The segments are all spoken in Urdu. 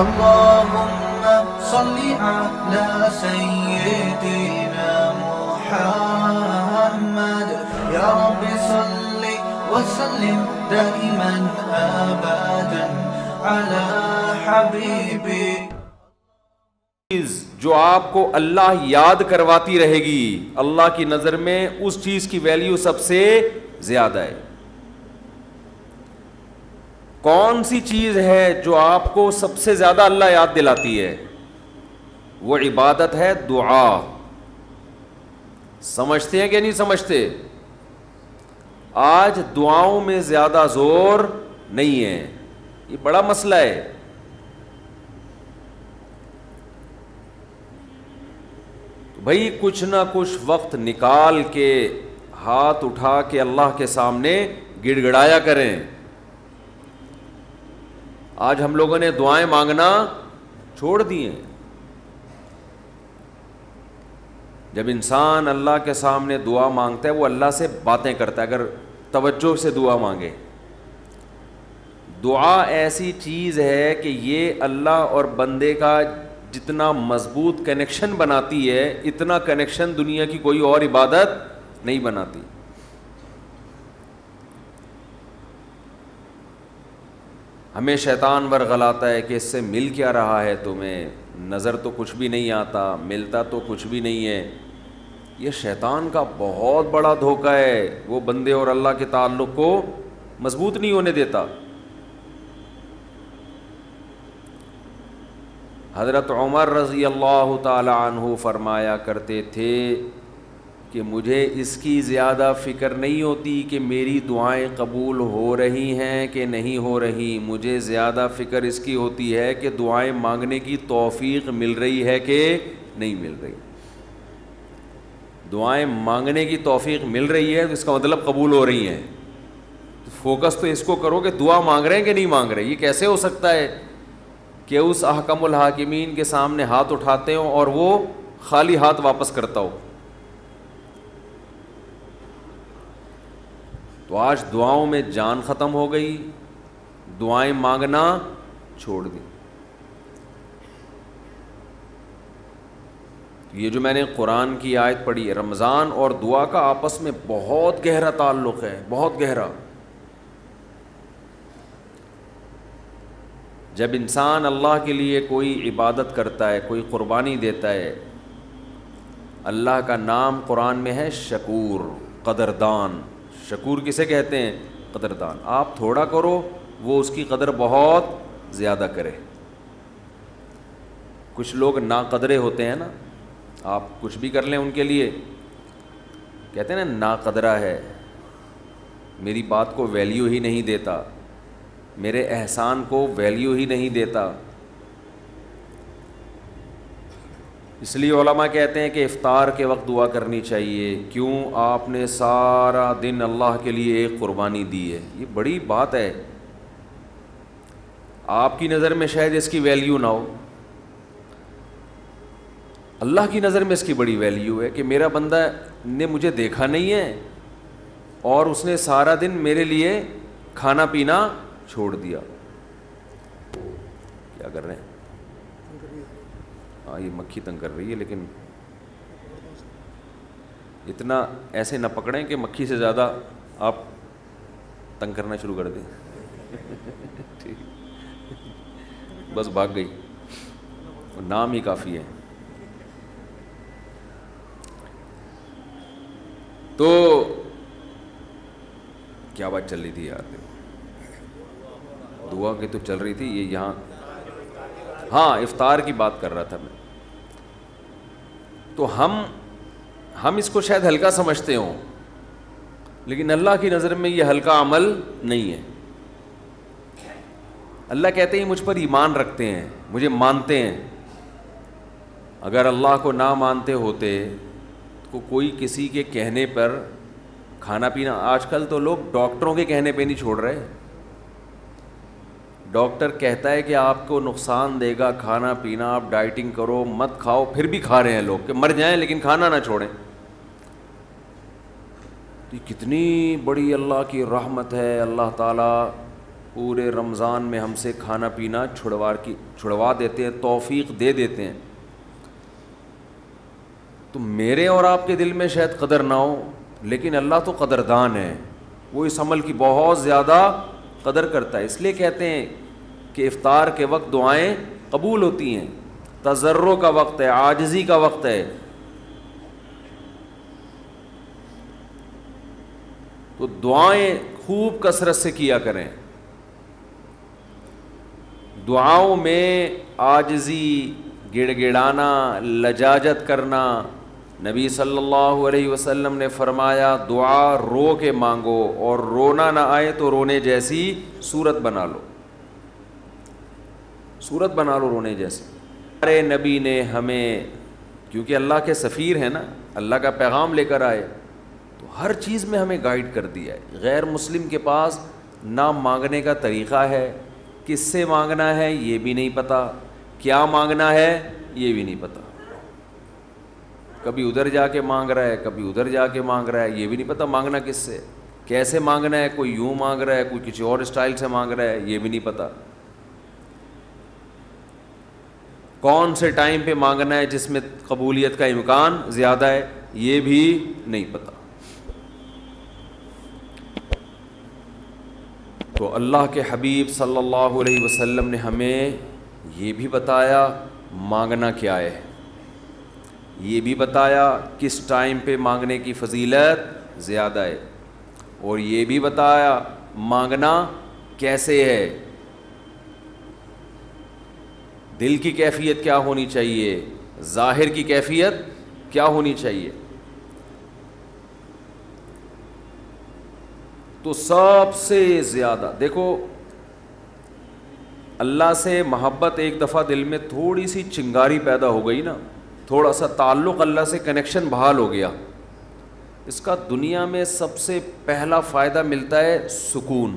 اللهم صل على سيدنا محمد يا رب صل وسلم دائما ابدا على حبيبي. جو آپ کو اللہ یاد کرواتی رہے گی، اللہ کی نظر میں اس چیز کی ویلیو سب سے زیادہ ہے. کون سی چیز ہے جو آپ کو سب سے زیادہ اللہ یاد دلاتی ہے؟ وہ عبادت ہے دعا. سمجھتے ہیں کہ نہیں سمجھتے؟ آج دعاؤں میں زیادہ زور نہیں ہے، یہ بڑا مسئلہ ہے. بھائی کچھ نہ کچھ وقت نکال کے ہاتھ اٹھا کے اللہ کے سامنے گڑ گڑایا کریں. آج ہم لوگوں نے دعائیں مانگنا چھوڑ دی ہیں. جب انسان اللہ کے سامنے دعا مانگتا ہے وہ اللہ سے باتیں کرتا ہے، اگر توجہ سے دعا مانگے. دعا ایسی چیز ہے کہ یہ اللہ اور بندے کا جتنا مضبوط کنیکشن بناتی ہے، اتنا کنیکشن دنیا کی کوئی اور عبادت نہیں بناتی. ہمیں شیطان ورغلاتا ہے کہ اس سے مل کیا رہا ہے تمہیں، نظر تو کچھ بھی نہیں آتا، ملتا تو کچھ بھی نہیں ہے. یہ شیطان کا بہت بڑا دھوکہ ہے، وہ بندے اور اللہ کے تعلق کو مضبوط نہیں ہونے دیتا. حضرت عمر رضی اللہ تعالی عنہ فرمایا کرتے تھے کہ مجھے اس کی زیادہ فکر نہیں ہوتی کہ میری دعائیں قبول ہو رہی ہیں کہ نہیں ہو رہی، مجھے زیادہ فکر اس کی ہوتی ہے کہ دعائیں مانگنے کی توفیق مل رہی ہے کہ نہیں مل رہی. دعائیں مانگنے کی توفیق مل رہی ہے تو اس کا مطلب قبول ہو رہی ہیں. فوکس تو اس کو کرو کہ دعا مانگ رہے ہیں کہ نہیں مانگ رہے. یہ کیسے ہو سکتا ہے کہ اس احکم الحاکمین کے سامنے ہاتھ اٹھاتے ہوں اور وہ خالی ہاتھ واپس کرتا ہو؟ تو آج دعاؤں میں جان ختم ہو گئی، دعائیں مانگنا چھوڑ دی. یہ جو میں نے قرآن کی آیت پڑھی، رمضان اور دعا کا آپس میں بہت گہرا تعلق ہے، بہت گہرا. جب انسان اللہ کے لیے کوئی عبادت کرتا ہے، کوئی قربانی دیتا ہے، اللہ کا نام قرآن میں ہے شکور، قدردان. شکور کسے کہتے ہیں؟ قدردان. آپ تھوڑا کرو وہ اس کی قدر بہت زیادہ کرے. کچھ لوگ ناقدرے ہوتے ہیں نا، آپ کچھ بھی کر لیں ان کے لیے کہتے ہیں نا ناقدرہ ہے، میری بات کو ویلیو ہی نہیں دیتا، میرے احسان کو ویلیو ہی نہیں دیتا. اس لیے علماء کہتے ہیں کہ افطار کے وقت دعا کرنی چاہیے. کیوں؟ آپ نے سارا دن اللہ کے لیے ایک قربانی دی ہے. یہ بڑی بات ہے. آپ کی نظر میں شاید اس کی ویلیو نہ ہو، اللہ کی نظر میں اس کی بڑی ویلیو ہے کہ میرا بندہ نے مجھے دیکھا نہیں ہے اور اس نے سارا دن میرے لیے کھانا پینا چھوڑ دیا. کیا کر رہے ہیں؟ ہاں یہ مکھی تنگ کر رہی ہے، لیکن اتنا ایسے نہ پکڑیں کہ مکھی سے زیادہ آپ تنگ کرنا شروع کر دیں. ٹھیک، بس بھاگ گئی، نام ہی کافی ہے. تو کیا بات چل رہی تھی یار؟ دعا کی تو چل رہی تھی. یہ یہاں ہاں افطار کی بات کر رہا تھا میں. تو ہم اس کو شاید ہلکا سمجھتے ہوں، لیکن اللہ کی نظر میں یہ ہلکا عمل نہیں ہے. اللہ کہتے ہیں مجھ پر ایمان رکھتے ہیں، مجھے مانتے ہیں. اگر اللہ کو نہ مانتے ہوتے تو کوئی کسی کے کہنے پر کھانا پینا، آج کل تو لوگ ڈاکٹروں کے کہنے پہ نہیں چھوڑ رہے. ڈاکٹر کہتا ہے کہ آپ کو نقصان دے گا کھانا پینا، آپ ڈائٹنگ کرو، مت کھاؤ، پھر بھی کھا رہے ہیں لوگ کہ مر جائیں لیکن کھانا نہ چھوڑیں. تو کتنی بڑی اللہ کی رحمت ہے. اللہ تعالیٰ پورے رمضان میں ہم سے کھانا پینا چھڑوا دیتے ہیں، توفیق دے دیتے ہیں. تو میرے اور آپ کے دل میں شاید قدر نہ ہو، لیکن اللہ تو قدردان ہے، وہ اس عمل کی بہت زیادہ قدر کرتا ہے. اس لیے کہتے ہیں کہ افطار کے وقت دعائیں قبول ہوتی ہیں، تضرع کا وقت ہے، عاجزی کا وقت ہے. تو دعائیں خوب کثرت سے کیا کریں. دعاؤں میں عاجزی، گڑ گڑانا، لجاجت کرنا. نبی صلی اللہ علیہ وسلم نے فرمایا دعا رو کے مانگو، اور رونا نہ آئے تو رونے جیسی صورت بنا لو، صورت بنا لو رونے جیسی. ہمارے نبی نے ہمیں، کیونکہ اللہ کے سفیر ہیں نا، اللہ کا پیغام لے کر آئے، تو ہر چیز میں ہمیں گائیڈ کر دیا ہے. غیر مسلم کے پاس نہ مانگنے کا طریقہ ہے، کس سے مانگنا ہے یہ بھی نہیں پتہ، کیا مانگنا ہے یہ بھی نہیں پتہ. کبھی ادھر جا کے مانگ رہا ہے، کبھی ادھر جا کے مانگ رہا ہے، یہ بھی نہیں پتہ مانگنا کس سے، کیسے مانگنا ہے. کوئی یوں مانگ رہا ہے، کوئی کسی اور اسٹائل سے مانگ رہا ہے، یہ بھی نہیں پتہ. کون سے ٹائم پہ مانگنا ہے جس میں قبولیت کا امکان زیادہ ہے، یہ بھی نہیں پتہ. تو اللہ کے حبیب صلی اللہ علیہ وسلم نے ہمیں یہ بھی بتایا مانگنا کیا ہے، یہ بھی بتایا کس ٹائم پہ مانگنے کی فضیلت زیادہ ہے، اور یہ بھی بتایا مانگنا کیسے ہے، دل کی کیفیت کیا ہونی چاہیے، ظاہر کی کیفیت کیا ہونی چاہیے. تو سب سے زیادہ دیکھو، اللہ سے محبت ایک دفعہ دل میں تھوڑی سی چنگاری پیدا ہو گئی نا، تھوڑا سا تعلق اللہ سے کنیکشن بحال ہو گیا، اس کا دنیا میں سب سے پہلا فائدہ ملتا ہے سکون.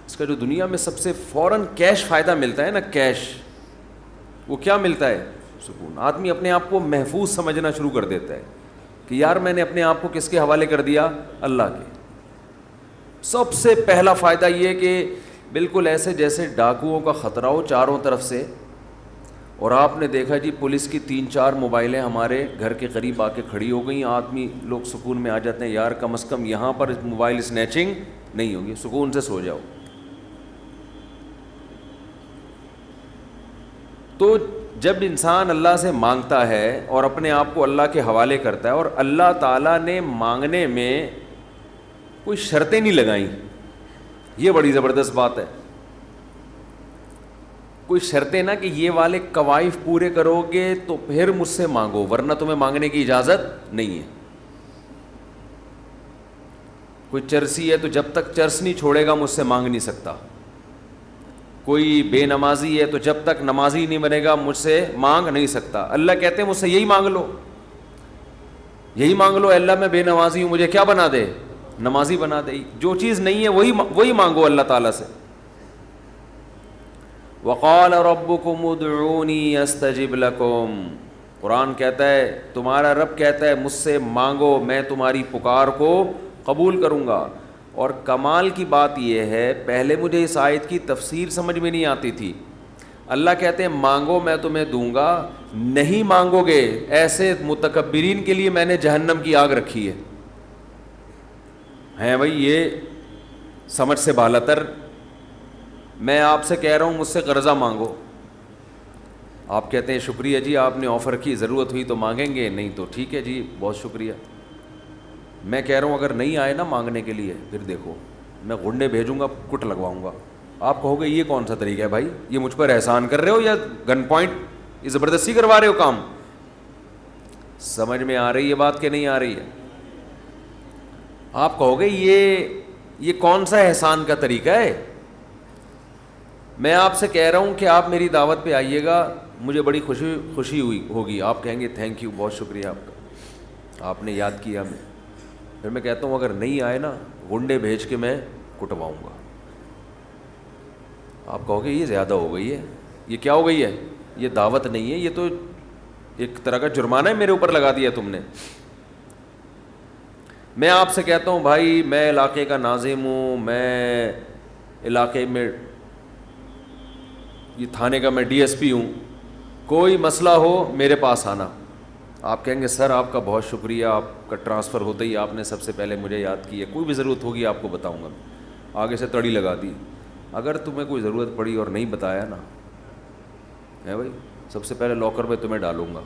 اس کا جو دنیا میں سب سے فوراً کیش فائدہ ملتا ہے نا، کیش، وہ کیا ملتا ہے؟ سکون. آدمی اپنے آپ کو محفوظ سمجھنا شروع کر دیتا ہے کہ یار میں نے اپنے آپ کو کس کے حوالے کر دیا؟ اللہ کے. سب سے پہلا فائدہ یہ کہ بالکل ایسے جیسے ڈاکوؤں کا خطرہ ہو چاروں طرف سے، اور آپ نے دیکھا جی پولیس کی 3-4 موبائلیں ہمارے گھر کے قریب آ کے کھڑی ہو گئیں، آدمی لوگ سکون میں آ جاتے ہیں، یار کم از کم یہاں پر موبائل اسنیچنگ نہیں ہوگی، سکون سے سو جاؤ. تو جب انسان اللہ سے مانگتا ہے اور اپنے آپ کو اللہ کے حوالے کرتا ہے، اور اللہ تعالیٰ نے مانگنے میں کوئی شرطیں نہیں لگائیں، یہ بڑی زبردست بات ہے. کوئی شرطیں نہ کہ یہ والے قوائف پورے کرو گے تو پھر مجھ سے مانگو، ورنہ تمہیں مانگنے کی اجازت نہیں ہے. کوئی چرسی ہے تو جب تک چرس نہیں چھوڑے گا مجھ سے مانگ نہیں سکتا. کوئی بے نمازی ہے تو جب تک نمازی نہیں بنے گا مجھ سے مانگ نہیں سکتا. اللہ کہتے ہیں مجھ سے یہی مانگ لو، یہی مانگ لو، اللہ میں بے نمازی ہوں، مجھے کیا بنا دے؟ نمازی بنا دے. جو چیز نہیں ہے وہی مانگو اللہ تعالیٰ سے. وقال ربکم ادعونی استجب لکم، قرآن کہتا ہے، تمہارا رب کہتا ہے مجھ سے مانگو میں تمہاری پکار کو قبول کروں گا. اور کمال کی بات یہ ہے، پہلے مجھے اس آیت کی تفسیر سمجھ میں نہیں آتی تھی. اللہ کہتے ہیں مانگو میں تمہیں دوں گا، نہیں مانگو گے ایسے متکبرین کے لیے میں نے جہنم کی آگ رکھی ہے بھائی. یہ سمجھ سے بالاتر. میں آپ سے کہہ رہا ہوں مجھ سے قرضہ مانگو، آپ کہتے ہیں شکریہ جی آپ نے آفر کی، ضرورت ہوئی تو مانگیں گے، نہیں تو ٹھیک ہے جی بہت شکریہ. میں کہہ رہا ہوں اگر نہیں آئے نا مانگنے کے لیے، پھر دیکھو میں غنڈے بھیجوں گا، کٹ لگواؤں گا. آپ کہو گے یہ کون سا طریقہ ہے بھائی، یہ مجھ پر احسان کر رہے ہو یا گن پوائنٹ یہ زبردستی کروا رہے ہو کام؟ سمجھ میں آ رہی ہے بات کہ نہیں آ رہی ہے؟ آپ کہو گے یہ کون سا احسان کا طریقہ ہے. میں آپ سے کہہ رہا ہوں کہ آپ میری دعوت پہ آئیے گا، مجھے بڑی خوشی ہوگی، آپ کہیں گے تھینک یو، بہت شکریہ آپ کا، آپ نے یاد کیا ہمیں. پھر میں کہتا ہوں اگر نہیں آئے نا غنڈے بھیج کے میں کٹواؤں گا. آپ کہو گے یہ زیادہ ہو گئی ہے، یہ کیا ہو گئی ہے، یہ دعوت نہیں ہے، یہ تو ایک طرح کا جرمانہ ہے میرے اوپر لگا دیا تم نے. میں آپ سے کہتا ہوں بھائی میں علاقے کا ناظم ہوں, میں علاقے میں یہ تھانے کا میں ڈی ایس پی ہوں, کوئی مسئلہ ہو میرے پاس آنا. آپ کہیں گے سر آپ کا بہت شکریہ, آپ کا ٹرانسفر ہوتے ہی آپ نے سب سے پہلے مجھے یاد کی ہے, کوئی بھی ضرورت ہوگی آپ کو بتاؤں گا. آگے سے تڑی لگا دی. اگر تمہیں کوئی ضرورت پڑی اور نہیں بتایا نا ہے بھائی, سب سے پہلے لاکر میں تمہیں ڈالوں گا.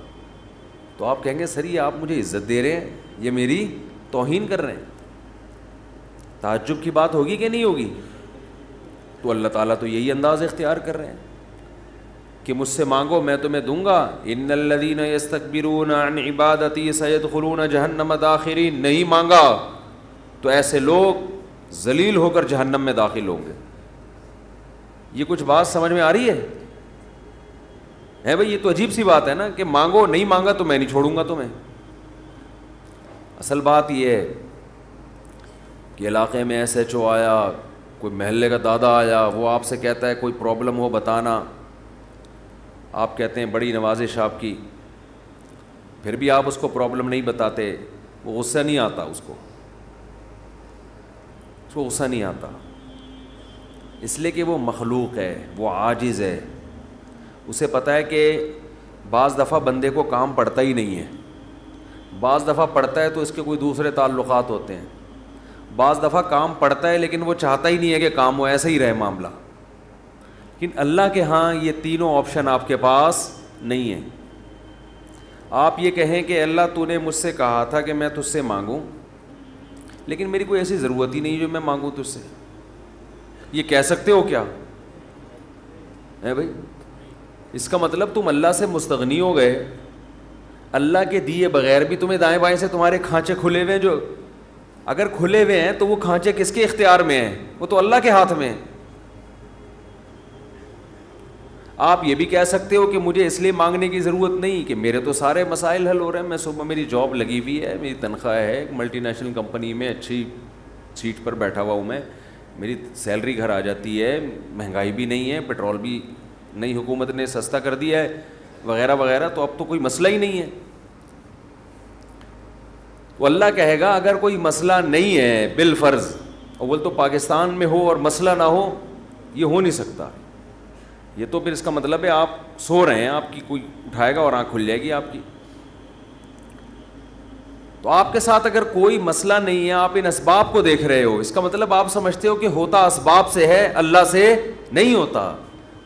تو آپ کہیں گے سر یہ آپ مجھے عزت دے رہے ہیں, یہ میری توہین کر رہے ہیں. تعجب کی بات ہوگی کہ نہیں ہوگی؟ تو اللہ تعالیٰ تو یہی انداز اختیار کر رہے ہیں کہ مجھ سے مانگو میں تمہیں دوں گا. ان الذین یستکبرون عن عبادتی سیدخلون جہنم داخرین. نہیں مانگا تو ایسے لوگ ذلیل ہو کر جہنم میں داخل ہوں گے. یہ کچھ بات سمجھ میں آ رہی ہے بھائی؟ یہ تو عجیب سی بات ہے نا کہ مانگو, نہیں مانگا تو میں نہیں چھوڑوں گا تمہیں. اصل بات یہ ہے کہ علاقے میں ایس ایچ او آیا, کوئی محلے کا دادا آیا, وہ آپ سے کہتا ہے کوئی پرابلم ہو بتانا, آپ کہتے ہیں بڑی نوازش آپ کی, پھر بھی آپ اس کو پرابلم نہیں بتاتے, وہ غصہ نہیں آتا, اس کو غصہ نہیں آتا, اس لیے کہ وہ مخلوق ہے, وہ عاجز ہے. اسے پتہ ہے کہ بعض دفعہ بندے کو کام پڑتا ہی نہیں ہے, بعض دفعہ پڑتا ہے تو اس کے کوئی دوسرے تعلقات ہوتے ہیں, بعض دفعہ کام پڑتا ہے لیکن وہ چاہتا ہی نہیں ہے کہ کام ہو, ایسا ہی رہے معاملہ. لیکن اللہ کے ہاں یہ تینوں آپشن آپ کے پاس نہیں ہیں. آپ یہ کہیں کہ اللہ تو نے مجھ سے کہا تھا کہ میں تجھ سے مانگوں, لیکن میری کوئی ایسی ضرورت ہی نہیں جو میں مانگوں تجھ سے. یہ کہہ سکتے ہو کیا ہے بھائی؟ اس کا مطلب تم اللہ سے مستغنی ہو گئے. اللہ کے دیے بغیر بھی تمہیں دائیں بائیں سے تمہارے کھانچے کھلے ہوئے ہیں, جو اگر کھلے ہوئے ہیں تو وہ کھانچے کس کے اختیار میں ہیں؟ وہ تو اللہ کے ہاتھ میں ہیں. آپ یہ بھی کہہ سکتے ہو کہ مجھے اس لیے مانگنے کی ضرورت نہیں کہ میرے تو سارے مسائل حل ہو رہے ہیں, میں صبح میری جاب لگی ہوئی ہے, میری تنخواہ ہے, ایک ملٹی نیشنل کمپنی میں اچھی سیٹ پر بیٹھا ہوا ہوں میں, میری سیلری گھر آ جاتی ہے, مہنگائی بھی نہیں ہے, پیٹرول بھی نئی حکومت نے سستا کر دیا ہے وغیرہ وغیرہ, تو اب تو کوئی مسئلہ ہی نہیں ہے. تو اللہ کہے گا اگر کوئی مسئلہ نہیں ہے بالفرض, اول تو پاکستان میں ہو اور مسئلہ نہ ہو, یہ ہو نہیں سکتا. یہ تو پھر اس کا مطلب ہے آپ سو رہے ہیں, آپ کی کوئی اٹھائے گا اور آنکھ کھل جائے گی آپ کی. تو آپ کے ساتھ اگر کوئی مسئلہ نہیں ہے, آپ ان اسباب کو دیکھ رہے ہو, اس کا مطلب آپ سمجھتے ہو کہ ہوتا اسباب سے ہے, اللہ سے نہیں ہوتا.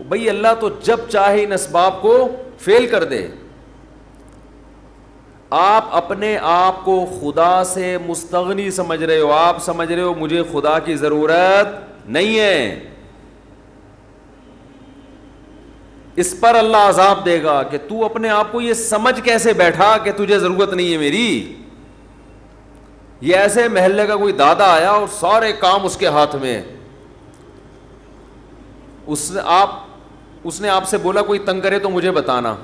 بھئی اللہ تو جب چاہے ان اسباب کو فیل کر دے. آپ اپنے آپ کو خدا سے مستغنی سمجھ رہے ہو, آپ سمجھ رہے ہو مجھے خدا کی ضرورت نہیں ہے. اس پر اللہ عذاب دے گا کہ تو اپنے آپ کو یہ سمجھ کیسے بیٹھا کہ تجھے ضرورت نہیں ہے میری. یہ ایسے محلے کا کوئی دادا آیا اور سارے کام اس کے ہاتھ میں, اس نے آپ سے بولا کوئی تنگ کرے تو مجھے بتانا,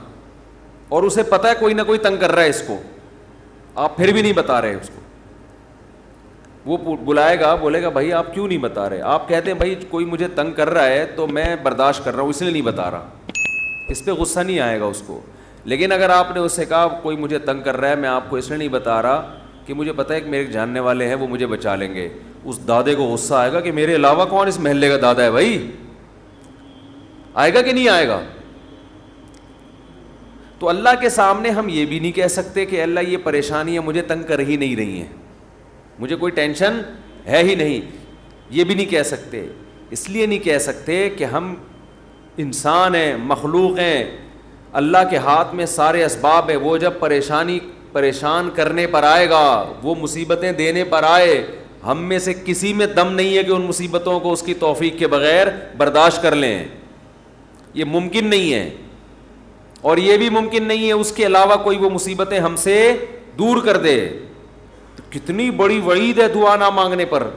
اور اسے پتا ہے کوئی نہ کوئی تنگ کر رہا ہے اس کو, آپ پھر بھی نہیں بتا رہے اس کو. وہ بلائے گا, بولے گا بھائی آپ کیوں نہیں بتا رہے؟ آپ کہتے ہیں بھائی کوئی مجھے تنگ کر رہا ہے تو میں برداشت کر رہا ہوں, اس لیے نہیں بتا رہا. اس پہ غصہ نہیں آئے گا اس کو. لیکن اگر آپ نے اس سے کہا کوئی مجھے تنگ کر رہا ہے, میں آپ کو اس لیے نہیں بتا رہا کہ مجھے پتہ ہے کہ میرے جاننے والے ہیں وہ مجھے بچا لیں گے, اس دادے کو غصہ آئے گا کہ میرے علاوہ کون اس محلے کا دادا ہے بھائی. آئے گا کہ نہیں آئے گا؟ تو اللہ کے سامنے ہم یہ بھی نہیں کہہ سکتے کہ اللہ یہ پریشانیاں مجھے تنگ کر ہی نہیں رہی ہیں, مجھے کوئی ٹینشن ہے ہی نہیں, یہ بھی نہیں کہہ سکتے. اس لیے نہیں کہہ سکتے کہ ہم انسان ہیں, مخلوق ہیں, اللہ کے ہاتھ میں سارے اسباب ہیں. وہ جب پریشان کرنے پر آئے گا, وہ مصیبتیں دینے پر آئے, ہم میں سے کسی میں دم نہیں ہے کہ ان مصیبتوں کو اس کی توفیق کے بغیر برداشت کر لیں. یہ ممکن نہیں ہے, اور یہ بھی ممکن نہیں ہے اس کے علاوہ کوئی وہ مصیبتیں ہم سے دور کر دے. تو کتنی بڑی وعید ہے دعا نہ مانگنے پر.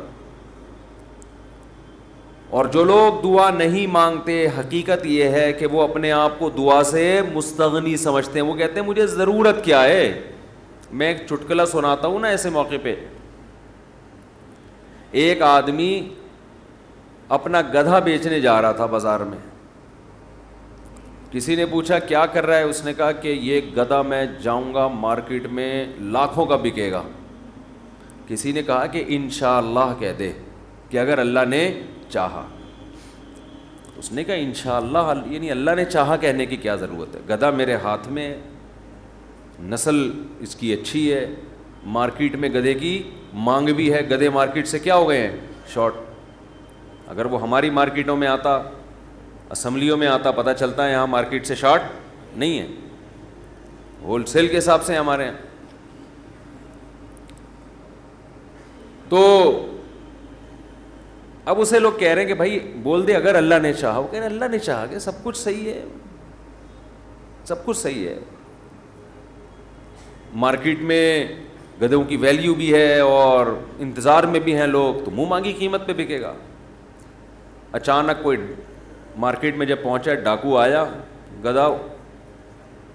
اور جو لوگ دعا نہیں مانگتے, حقیقت یہ ہے کہ وہ اپنے آپ کو دعا سے مستغنی سمجھتے ہیں. وہ کہتے ہیں مجھے ضرورت کیا ہے. میں ایک چٹکلا سناتا ہوں نا ایسے موقع پہ. ایک آدمی اپنا گدھا بیچنے جا رہا تھا بازار میں. کسی نے پوچھا کیا کر رہا ہے؟ اس نے کہا کہ یہ گدھا میں جاؤں گا مارکیٹ میں لاکھوں کا بکے گا. کسی نے کہا کہ انشاءاللہ کہہ دے کہ اگر اللہ نے چاہا. اس نے کہا انشاءاللہ یعنی اللہ نے چاہا کہنے کی کیا ضرورت ہے؟ گدھا میرے ہاتھ میں، نسل اس کی اچھی ہے، مارکیٹ میں گدھے کی مانگ بھی ہے، گدھے مارکیٹ سے کیا ہو گئے ہیں؟ شارٹ. اگر وہ ہماری مارکیٹوں میں آتا، اسمبلیوں میں آتا، پتہ چلتا ہے یہاں مارکیٹ سے شارٹ نہیں ہے، ہول سیل کے حساب سے ہمارے یہاں. تو اب اسے لوگ کہہ رہے ہیں کہ بھائی بول دے اگر اللہ نے چاہا. وہ کہہ رہے ہیں اللہ نے چاہا کہ سب کچھ صحیح ہے، سب کچھ صحیح ہے. مارکیٹ میں گدھوں کی ویلیو بھی ہے اور انتظار میں بھی ہیں لوگ، تو منہ مانگی قیمت پہ بکے گا. اچانک کوئی مارکیٹ میں جب پہنچا، ڈاکو آیا، گدھا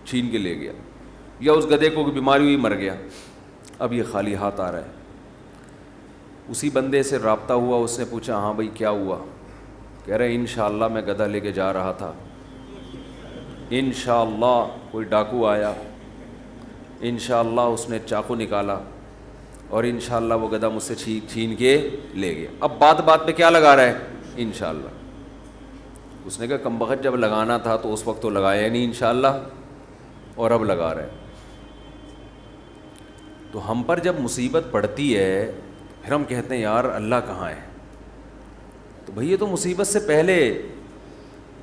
چھین کے لے گیا، یا اس گدھے کو بیماری ہوئی مر گیا، اب یہ خالی ہاتھ آ رہا ہے. اسی بندے سے رابطہ ہوا، اس نے پوچھا ہاں بھائی کیا ہوا؟ کہہ رہے انشاءاللہ میں گدھا لے کے جا رہا تھا، انشاءاللہ کوئی ڈاکو آیا، انشاءاللہ اس نے چاقو نکالا اور انشاءاللہ وہ گدھا مجھ سے چھین کے لے گیا. اب بات بات پہ کیا لگا رہا ہے؟ انشاءاللہ. اس نے کہا کمبخت جب لگانا تھا تو اس وقت تو لگایا نہیں انشاءاللہ، اور اب لگا رہا ہے. تو ہم پر جب مصیبت پڑتی ہے پھر ہم کہتے ہیں یار اللہ کہاں ہے؟ تو بھئی یہ تو مصیبت سے پہلے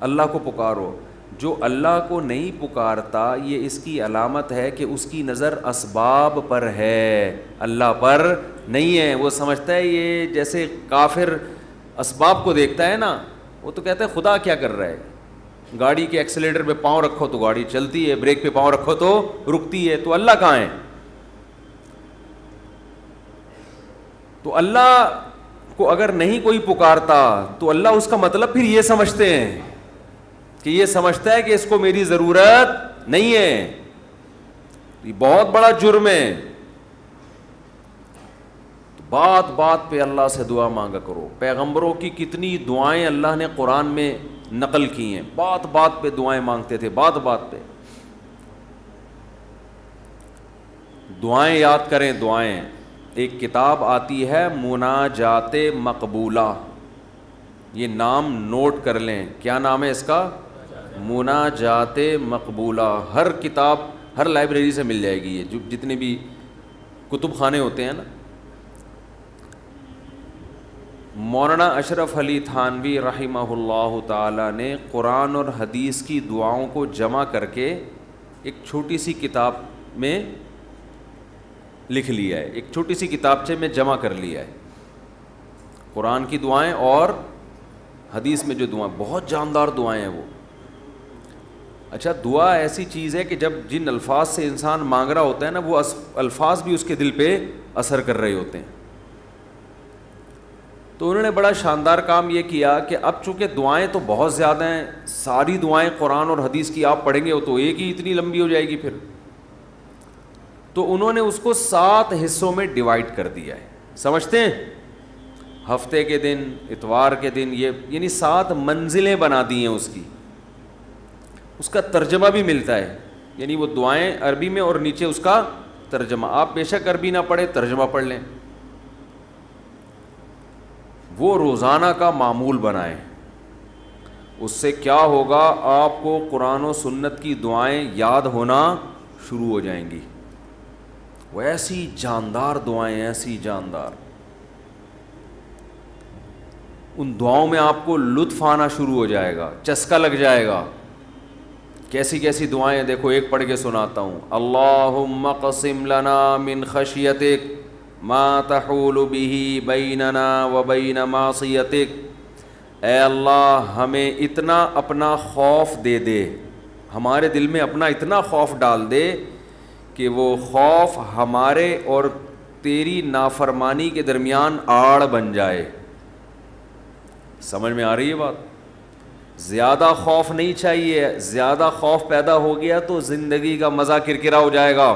اللہ کو پکارو. جو اللہ کو نہیں پکارتا یہ اس کی علامت ہے کہ اس کی نظر اسباب پر ہے، اللہ پر نہیں ہے. وہ سمجھتا ہے یہ جیسے کافر اسباب کو دیکھتا ہے نا، وہ تو کہتا ہے خدا کیا کر رہا ہے؟ گاڑی کے ایکسیلیٹر پہ پاؤں رکھو تو گاڑی چلتی ہے، بریک پہ پاؤں رکھو تو رکتی ہے، تو اللہ کہاں ہے؟ تو اللہ کو اگر نہیں کوئی پکارتا تو اللہ اس کا مطلب پھر یہ سمجھتے ہیں کہ یہ سمجھتا ہے کہ اس کو میری ضرورت نہیں ہے. یہ بہت بڑا جرم ہے. بات بات پہ اللہ سے دعا مانگا کرو. پیغمبروں کی کتنی دعائیں اللہ نے قرآن میں نقل کی ہیں، بات بات پہ دعائیں مانگتے تھے، بات بات پہ. دعائیں یاد کریں، دعائیں. ایک کتاب آتی ہے مناجات مقبولہ، یہ نام نوٹ کر لیں. کیا نام ہے اس کا؟ مناجات مقبولہ. ہر کتاب ہر لائبریری سے مل جائے گی، یہ جو جتنے بھی کتب خانے ہوتے ہیں نا. مولانا اشرف علی تھانوی رحمہ اللہ تعالی نے قرآن اور حدیث کی دعاؤں کو جمع کر کے ایک چھوٹی سی کتاب میں لکھ لیا ہے، ایک چھوٹی سی کتابچے میں جمع کر لیا ہے. قرآن کی دعائیں اور حدیث میں جو دعائیں، بہت جاندار دعائیں ہیں وہ. اچھا، دعا ایسی چیز ہے کہ جب جن الفاظ سے انسان مانگ رہا ہوتا ہے نا، وہ الفاظ بھی اس کے دل پہ اثر کر رہے ہوتے ہیں. تو انہوں نے بڑا شاندار کام یہ کیا کہ اب چونکہ دعائیں تو بہت زیادہ ہیں، ساری دعائیں قرآن اور حدیث کی آپ پڑھیں گے تو ایک ہی اتنی لمبی ہو جائے گی پھر. تو انہوں نے اس کو 7 حصوں میں ڈیوائیڈ کر دیا ہے. سمجھتے ہیں؟ ہفتے کے دن، اتوار کے دن، یہ یعنی 7 منزلیں بنا دی ہیں اس کی. اس کا ترجمہ بھی ملتا ہے، یعنی وہ دعائیں عربی میں اور نیچے اس کا ترجمہ. آپ بے شک عربی نہ پڑھیں، ترجمہ پڑھ لیں. وہ روزانہ کا معمول بنائیں. اس سے کیا ہوگا؟ آپ کو قرآن و سنت کی دعائیں یاد ہونا شروع ہو جائیں گی. وہ ایسی جاندار دعائیں، ایسی جاندار. ان دعاؤں میں آپ کو لطف آنا شروع ہو جائے گا، چسکا لگ جائے گا. کیسی کیسی دعائیں ہیں دیکھو، ایک پڑھ کے سناتا ہوں. اللہم اقسم لنا من خشیتک ما تحول به بیننا وبین معصیتک. اے اللہ ہمیں اتنا اپنا خوف دے دے، ہمارے دل میں اپنا اتنا خوف ڈال دے کہ وہ خوف ہمارے اور تیری نافرمانی کے درمیان آڑ بن جائے. سمجھ میں آ رہی ہے بات؟ زیادہ خوف نہیں چاہیے. زیادہ خوف پیدا ہو گیا تو زندگی کا مزہ کرکرا ہو جائے گا.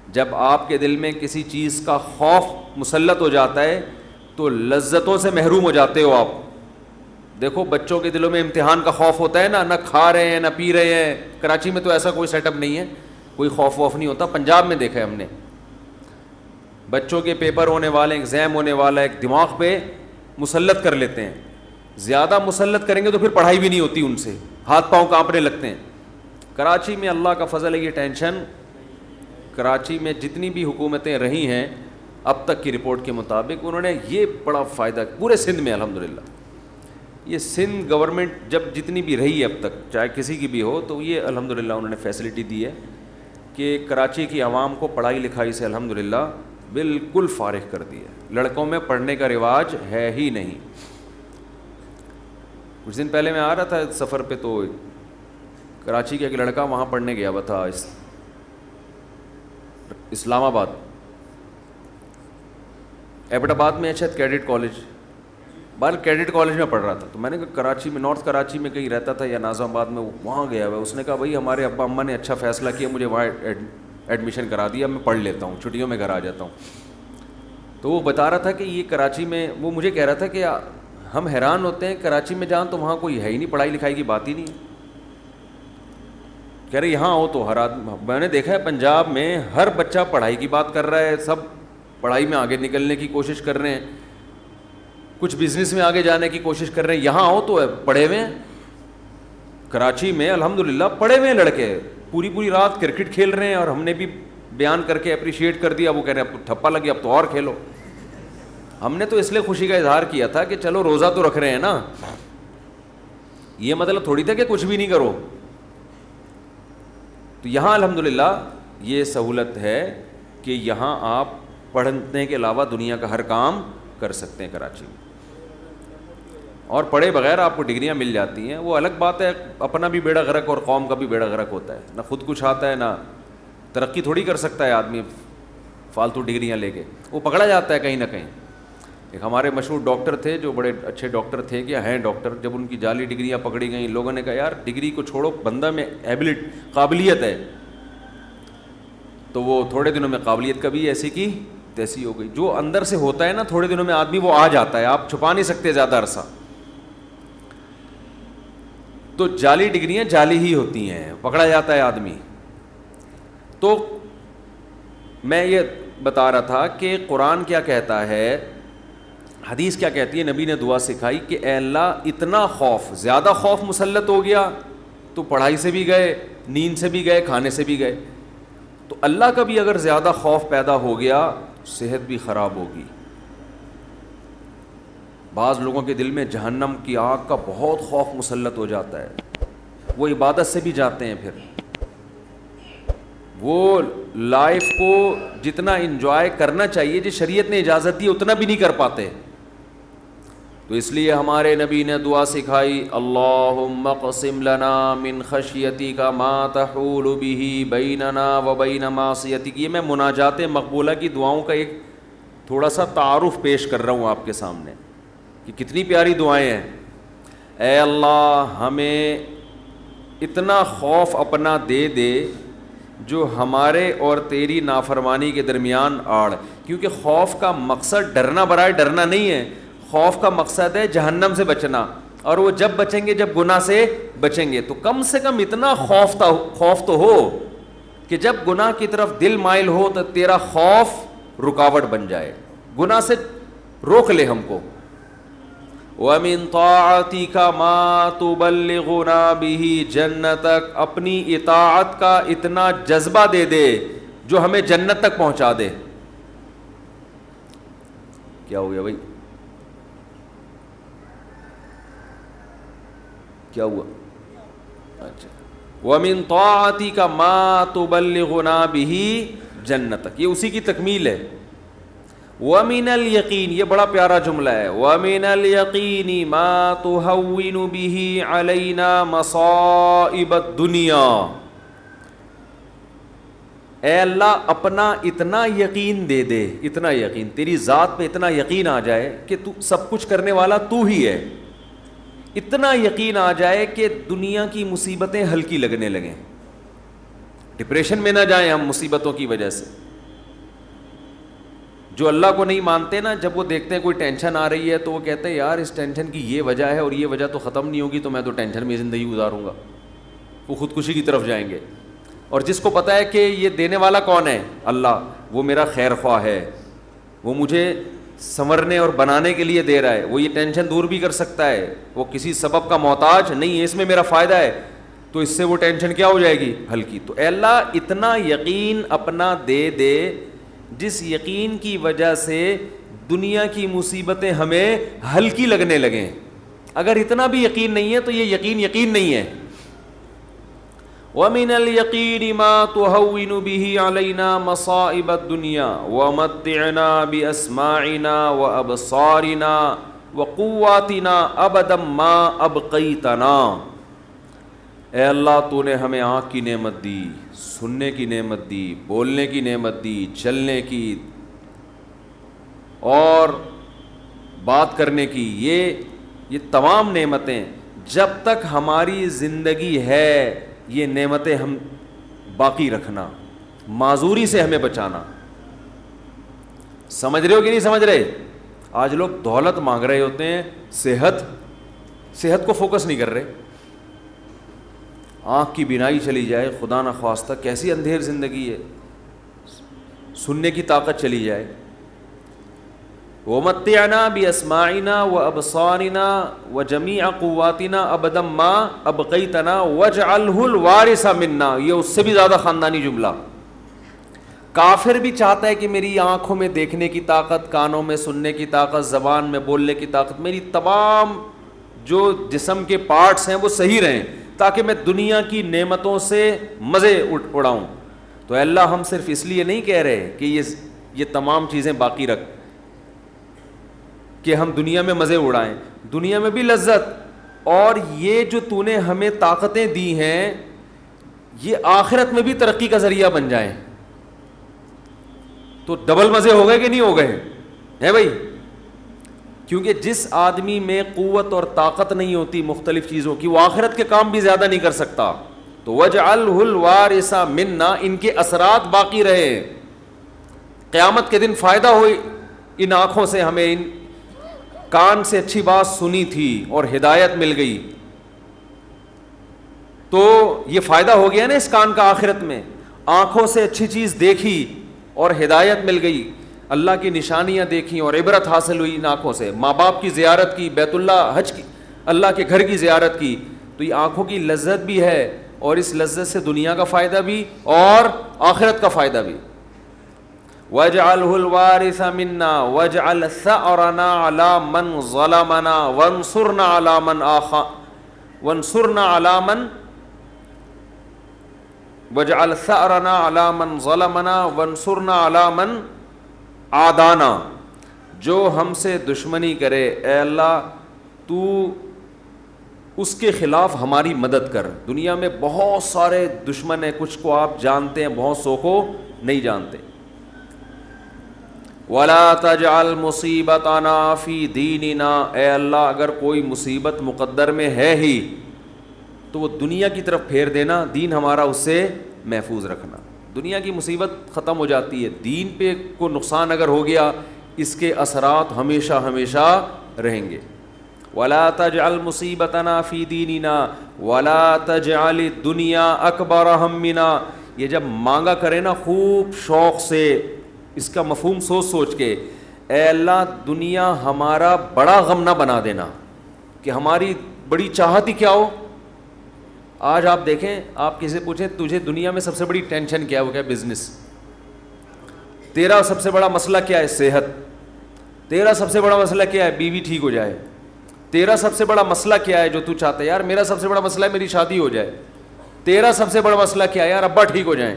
جب آپ کے دل میں کسی چیز کا خوف مسلط ہو جاتا ہے تو لذتوں سے محروم ہو جاتے ہو آپ. دیکھو بچوں کے دلوں میں امتحان کا خوف ہوتا ہے نا، نہ کھا رہے ہیں نہ پی رہے ہیں. کراچی میں تو ایسا کوئی سیٹ اپ نہیں ہے، کوئی خوف ووف نہیں ہوتا. پنجاب میں دیکھا ہے ہم نے، بچوں کے پیپر ہونے والے, ایگزام ہونے والا ہے, ایک دماغ پہ مسلط کر لیتے ہیں. زیادہ مسلط کریں گے تو پھر پڑھائی بھی نہیں ہوتی ان سے, ہاتھ پاؤں کانپنے لگتے ہیں. کراچی میں اللہ کا فضل ہے, یہ ٹینشن, کراچی میں جتنی بھی حکومتیں رہی ہیں اب تک کی رپورٹ کے مطابق انہوں نے یہ بڑا فائدہ پورے سندھ میں الحمدللہ, یہ سندھ گورنمنٹ جب جتنی بھی رہی ہے اب تک, چاہے کسی کی بھی ہو, تو یہ الحمدللہ انہوں نے فیسلٹی دی ہے کہ کراچی کی عوام کو پڑھائی لکھائی سے الحمدللہ بالکل فارغ کر دی ہے. لڑکوں میں پڑھنے کا رواج ہے ہی نہیں. کچھ دن پہلے میں آ رہا تھا سفر پہ, تو کراچی کا ایک لڑکا وہاں پڑھنے گیا ہوا تھا اسلام آباد, ایبٹ آباد میں شاید کیڈٹ کالج, بال کیڈٹ کالج میں پڑھ رہا تھا. تو میں نے کہا کراچی میں, نارتھ کراچی میں کہیں رہتا تھا یا ناظم آباد میں, وہاں گیا ہوا ہے. اس نے کہا بھائی ہمارے ابا اماں نے اچھا فیصلہ کیا, مجھے وہاں ایڈمیشن کرا دیا, میں پڑھ لیتا ہوں, چھٹیوں میں گھر آ جاتا ہوں. تو وہ بتا رہا تھا کہ یہ کراچی میں, وہ مجھے کہہ رہا تھا کہ ہم حیران ہوتے ہیں کراچی میں جان تو وہاں کوئی ہے ہی نہیں, پڑھائی لکھائی کی بات ہی نہیں. کہہ رہے یہاں ہو تو ہر آدمی, میں نے دیکھا ہے پنجاب میں ہر بچہ پڑھائی کی بات کر رہا ہے, سب پڑھائی میں آگے نکلنے کی کوشش کر رہے ہیں, کچھ بزنس میں آگے جانے کی کوشش کر رہے ہیں. یہاں ہو تو پڑھے ہوئے ہیں. کراچی میں الحمدللہ پڑھے ہوئے لڑکے پوری پوری رات کرکٹ کھیل رہے ہیں, اور ہم نے بھی بیان کر کے اپریشیٹ کر دیا. وہ کہہ رہے ہیں اب تو ٹھپا لگی, اب تو اور کھیلو. ہم نے تو اس لیے خوشی کا اظہار کیا تھا کہ چلو روزہ تو رکھ رہے ہیں نا, یہ مطلب تھوڑی تھا کہ کچھ بھی نہیں کرو. تو یہاں الحمدللہ یہ سہولت ہے کہ یہاں آپ پڑھنے کے علاوہ دنیا کا ہر کام کر سکتے ہیں کراچی میں, اور پڑھے بغیر آپ کو ڈگریاں مل جاتی ہیں. وہ الگ بات ہے, اپنا بھی بیڑا غرق اور قوم کا بھی بیڑا غرق ہوتا ہے. نہ خود کچھ آتا ہے, نہ ترقی تھوڑی کر سکتا ہے آدمی فالتو ڈگریاں لے کے, وہ پکڑا جاتا ہے کہیں نہ کہیں. ایک ہمارے مشہور ڈاکٹر تھے جو بڑے اچھے ڈاکٹر تھے, کیا ہیں ڈاکٹر, جب ان کی جعلی ڈگریاں پکڑی گئیں, لوگوں نے کہا یار ڈگری کو چھوڑو, بندہ میں قابلیت ہے. تو وہ تھوڑے دنوں میں قابلیت کبھی ایسی کی تیسی ہو گئی. جو اندر سے ہوتا ہے نا تھوڑے دنوں میں آدمی وہ آ جاتا ہے, آپ چھپا نہیں سکتے زیادہ عرصہ. تو جعلی ڈگریاں جعلی ہی ہوتی ہیں, پکڑا جاتا ہے آدمی. تو میں یہ بتا رہا تھا کہ قرآن کیا کہتا ہے, حدیث کیا کہتی ہے, نبی نے دعا سکھائی کہ اے اللہ اتنا خوف, زیادہ خوف مسلط ہو گیا تو پڑھائی سے بھی گئے, نیند سے بھی گئے, کھانے سے بھی گئے. تو اللہ کا بھی اگر زیادہ خوف پیدا ہو گیا صحت بھی خراب ہوگی. بعض لوگوں کے دل میں جہنم کی آگ کا بہت خوف مسلط ہو جاتا ہے, وہ عبادت سے بھی جاتے ہیں, پھر وہ لائف کو جتنا انجوائے کرنا چاہیے جس شریعت نے اجازت دی اتنا بھی نہیں کر پاتے. تو اس لیے ہمارے نبی نے دعا سکھائی, اللہم اقسم لنا من خشیتک ما تحول به بیننا وبین معصیتک. یہ میں مناجات مقبولہ کی دعاؤں کا ایک تھوڑا سا تعارف پیش کر رہا ہوں آپ کے سامنے کہ کتنی پیاری دعائیں ہیں. اے اللہ ہمیں اتنا خوف اپنا دے دے جو ہمارے اور تیری نافرمانی کے درمیان آڑ, کیونکہ خوف کا مقصد ڈرنا برائے ڈرنا نہیں ہے, خوف کا مقصد ہے جہنم سے بچنا, اور وہ جب بچیں گے جب گناہ سے بچیں گے. تو کم سے کم اتنا خوف تو ہو کہ جب گناہ کی طرف دل مائل ہو تو تیرا خوف رکاوٹ بن جائے, گناہ سے روک لے ہم کو. وَمِن طَاعَتِكَ مَا تُبَلِّغُنَا بِهِ جَنَّتَكَ, اپنی اطاعت کا اتنا جذبہ دے دے جو ہمیں جنت تک پہنچا دے. کیا ہو گیا بھائی, کیا ہوا؟ اچھا, وَمِن طَاعَتِكَ مَا تُبَلِّغُنَا بِهِ جَنَّتَكَ, یہ اسی کی تکمیل ہے. وَمِنَ الْيَقِينِ, یہ بڑا پیارا جملہ ہے, وَمِنَ الْيَقِينِ مَا تُهَوِّنُ بِهِ عَلَيْنَا مَصَائِبَ الدُّنْيَا. اے اللہ اپنا اتنا یقین دے دے, اتنا یقین, تیری ذات پہ اتنا یقین آ جائے کہ تو سب کچھ کرنے والا تو ہی ہے, اتنا یقین آ جائے کہ دنیا کی مصیبتیں ہلکی لگنے لگیں, ڈپریشن میں نہ جائیں ہم مصیبتوں کی وجہ سے. جو اللہ کو نہیں مانتے نا, جب وہ دیکھتے ہیں کوئی ٹینشن آ رہی ہے تو وہ کہتے ہیں یار اس ٹینشن کی یہ وجہ ہے اور یہ وجہ تو ختم نہیں ہوگی, تو میں تو ٹینشن میں زندگی گزاروں گا, وہ خودکشی کی طرف جائیں گے. اور جس کو پتہ ہے کہ یہ دینے والا کون ہے, اللہ, وہ میرا خیر خواہ ہے, وہ مجھے سنورنے اور بنانے کے لیے دے رہا ہے, وہ یہ ٹینشن دور بھی کر سکتا ہے, وہ کسی سبب کا محتاج نہیں ہے, اس میں میرا فائدہ ہے, تو اس سے وہ ٹینشن کیا ہو جائے گی, ہلکی. تو اے اللہ اتنا یقین اپنا دے دے جس یقین کی وجہ سے دنیا کی مصیبتیں ہمیں ہلکی لگنے لگیں. اگر اتنا بھی یقین نہیں ہے تو یہ یقین نہیں ہے. وَمِنَ الْيَقِينِ مَا تُهَوِّنُ بِهِ عَلَيْنَا مَصَائِبَ الدُّنْيَا وَمَتِّعْنَا بِأَسْمَاعِنَا وَأَبْصَارِنَا وَقُوَّاتِنَا أَبَدًا مَا أَبْقَيْتَنَا. اے اللہ تو نے ہمیں آنکھ کی نعمت دی, سننے کی نعمت دی, بولنے کی نعمت دی, چلنے کی اور بات کرنے کی, یہ تمام نعمتیں جب تک ہماری زندگی ہے یہ نعمتیں ہم باقی رکھنا, معذوری سے ہمیں بچانا. سمجھ رہے ہو کہ نہیں سمجھ رہے؟ آج لوگ دولت مانگ رہے ہوتے ہیں, صحت کو فوکس نہیں کر رہے. آنکھ کی بینائی چلی جائے خدا نخواستہ, کیسی اندھیر زندگی ہے, سننے کی طاقت چلی جائے. وَمَتِّعْنَا بِأَسْمَاعِنَا وَأَبْصَارِنَا وَجَمِيعَ قُوَّاتِنَا أَبَدًا مَا أَبْقَيْتَنَا وَاجْعَلْهُ الْوَارِثَ مِنَّا. یہ اس سے بھی زیادہ خاندانی جملہ. کافر بھی چاہتا ہے کہ میری آنکھوں میں دیکھنے کی طاقت, کانوں میں سننے کی طاقت, زبان میں بولنے کی طاقت, میری تمام جو جسم کے پارٹس ہیں وہ صحیح رہیں تاکہ میں دنیا کی نعمتوں سے مزے اڑاؤں. تو اللہ ہم صرف اس لیے نہیں کہہ رہے کہ یہ تمام چیزیں باقی رکھ کہ ہم دنیا میں مزے اڑائیں, دنیا میں بھی لذت, اور یہ جو تو نے ہمیں طاقتیں دی ہیں یہ آخرت میں بھی ترقی کا ذریعہ بن جائیں. تو ڈبل مزے ہو گئے کہ نہیں ہو گئے ہیں بھائی؟ کیونکہ جس آدمی میں قوت اور طاقت نہیں ہوتی مختلف چیزوں کی, وہ آخرت کے کام بھی زیادہ نہیں کر سکتا. تو وَاجْعَلْهُ الْوَارِثَ مِنَّا, ان کے اثرات باقی رہے, قیامت کے دن فائدہ ہو. ان آنکھوں سے ہمیں, ان کان سے اچھی بات سنی تھی اور ہدایت مل گئی, تو یہ فائدہ ہو گیا نا اس کان کا آخرت میں. آنکھوں سے اچھی چیز دیکھی اور ہدایت مل گئی, اللہ کی نشانیاں دیکھیں اور عبرت حاصل ہوئی ان آنکھوں سے. ماں باپ کی زیارت کی, بیت اللہ حج کی, اللہ کے گھر کی زیارت کی, تو یہ آنکھوں کی لذت بھی ہے, اور اس لذت سے دنیا کا فائدہ بھی اور آخرت کا فائدہ بھی. وَاجْعَلْهُ الْوَارِثَ مِنَّا وَاجْعَلْ ثَأْرَنَا عَلَى مَنْ ظَلَمَنَا وَانْصُرْنَا عَلَى مَنْ وَانْصُرْنَا عَلَى مَنْ وَاجْعَلْ ثَأْرَنَا عَلَى مَنْ ظَلَمَنَا وَانْصُرْنَا عَلَى مَنْ عَادَانَا. جو ہم سے دشمنی کرے اے اللہ تو اس کے خلاف ہماری مدد کر. دنیا میں بہت سارے دشمن ہیں, کچھ کو آپ جانتے ہیں, بہت سو کو نہیں جانتے. وَلَا تَجْعَلْ مُصِيبَتَنَا فِي دِينِنَا. اے اللہ اگر کوئی مصیبت مقدر میں ہے ہی تو وہ دنیا کی طرف پھیر دینا, دین ہمارا اس سے محفوظ رکھنا. دنیا کی مصیبت ختم ہو جاتی ہے, دین پہ کو نقصان اگر ہو گیا اس کے اثرات ہمیشہ ہمیشہ رہیں گے. وَلَا تَجْعَلْ مُصِيبَتَنَا فِي دِينِنَا وَلَا تَجْعَلِ الدُّنْيَا أَكْبَرَ هَمِّنَا. یہ جب مانگا کرے نا خوب شوق سے, اس کا مفہوم سوچ کے, اے اللہ دنیا ہمارا بڑا غم نہ بنا دینا کہ ہماری بڑی چاہت ہی کیا ہو. آج آپ دیکھیں, آپ کسی سے پوچھیں تجھے دنیا میں سب سے بڑی ٹینشن کیا ہے, وہ کیا بزنس. تیرا سب سے بڑا مسئلہ کیا ہے, صحت. تیرا سب سے بڑا مسئلہ کیا ہے, بیوی ٹھیک ہو جائے. تیرا سب سے بڑا مسئلہ کیا ہے جو تو چاہتا ہے, یار میرا سب سے بڑا مسئلہ ہے میری شادی ہو جائے. تیرا سب سے بڑا مسئلہ کیا ہے, یار ابا ٹھیک ہو جائیں.